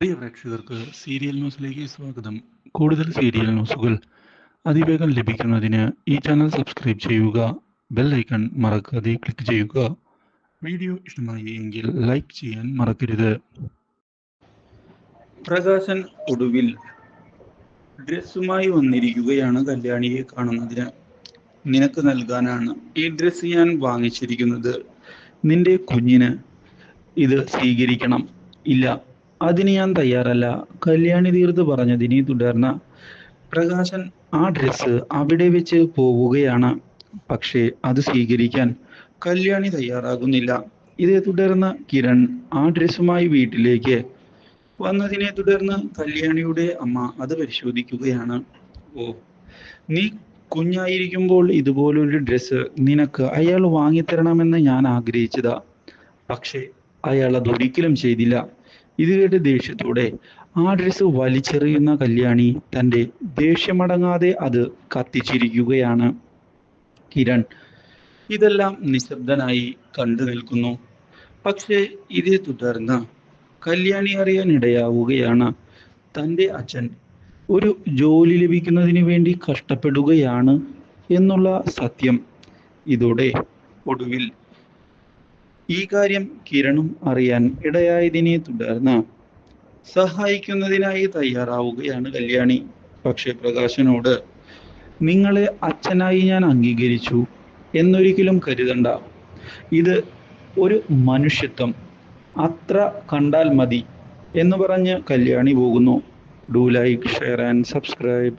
പ്രിയ പ്രേക്ഷകർക്ക് സീരിയൽ ന്യൂസിലേക്ക് സ്വാഗതം. കൂടുതൽ സീരിയൽ ന്യൂസുകൾ അതിവേഗം ലഭിക്കുന്നതിന് ഈ ചാനൽ സബ്സ്ക്രൈബ് ചെയ്യുക. ബെൽ ഐക്കൺ മറക്കാതെ ക്ലിക്ക് ചെയ്യുക. വീഡിയോ ഇഷ്ടമായി എങ്കിൽ ലൈക്ക് ചെയ്യാൻ മറക്കരുത്. പ്രകാശൻ ഒടുവിൽ ഡ്രസ്സുമായി വന്നിരിക്കുകയാണ് കല്യാണിയെ കാണുന്നതിന്. നിനക്ക് നൽകാനാണ് ഈ ഡ്രസ്സ് ഞാൻ വാങ്ങിച്ചിരിക്കുന്നത്. നിന്റെ കുഞ്ഞിന് ഇത് സ്വീകരിക്കണം. ഇല്ല, അതിന് ഞാൻ തയ്യാറല്ല, കല്യാണി തീർത്ത് പറഞ്ഞതിനെ തുടർന്ന് പ്രകാശൻ ആ ഡ്രസ്സ് അവിടെ വെച്ച് പോവുകയാണ്. പക്ഷേ അത് സ്വീകരിക്കാൻ കല്യാണി തയ്യാറാകുന്നില്ല. ഇതേ തുടർന്ന് കിരൺ ആ ഡ്രസ്സുമായി വീട്ടിലേക്ക് വന്നതിനെ തുടർന്ന് കല്യാണിയുടെ അമ്മ അത് പരിശോധിക്കുകയാണ്. ഓ, നീ കുഞ്ഞായിരിക്കുമ്പോൾ ഇതുപോലൊരു ഡ്രസ്സ് നിനക്ക് അയാൾ വാങ്ങിത്തരണമെന്ന് ഞാൻ ആഗ്രഹിച്ചതാ. പക്ഷേ അയാൾ അതൊരിക്കലും ചെയ്തില്ല. ഇത് കേട്ട് ദേഷ്യത്തോടെ ആ ഡ്രസ്സ് വലിച്ചെറിയുന്ന കല്യാണി തൻ്റെ ദേഷ്യമടങ്ങാതെ അത് കത്തിച്ചിരിക്കുകയാണ്. കിരൺ ഇതെല്ലാം നിശബ്ദനായി കണ്ടു നിൽക്കുന്നു. പക്ഷേ ഇതേ തുടർന്ന് കല്യാണി അറിയാൻ ഇടയാവുകയാണ്, തൻ്റെ അച്ഛൻ ഒരു ജോലി ലഭിക്കുന്നതിന് വേണ്ടി കഷ്ടപ്പെടുകയാണ് എന്നുള്ള സത്യം. ഇതോടെ ഒടുവിൽ ഈ കാര്യം കിരണും അറിയാൻ ഇടയായതിനെ തുടർന്ന് സഹായിക്കുന്നതിനായി തയ്യാറാവുകയാണ് കല്യാണി. പക്ഷെ പ്രകാശനോട് നിങ്ങളെ അച്ഛനായി ഞാൻ അംഗീകരിച്ചു എന്നൊരിക്കലും കരുതണ്ട. ഇത് ഒരു മനുഷ്യത്വം, അത്ര കണ്ടാൽ മതി എന്ന് പറഞ്ഞ് കല്യാണി പോകുന്നു. Do like, share and subscribe.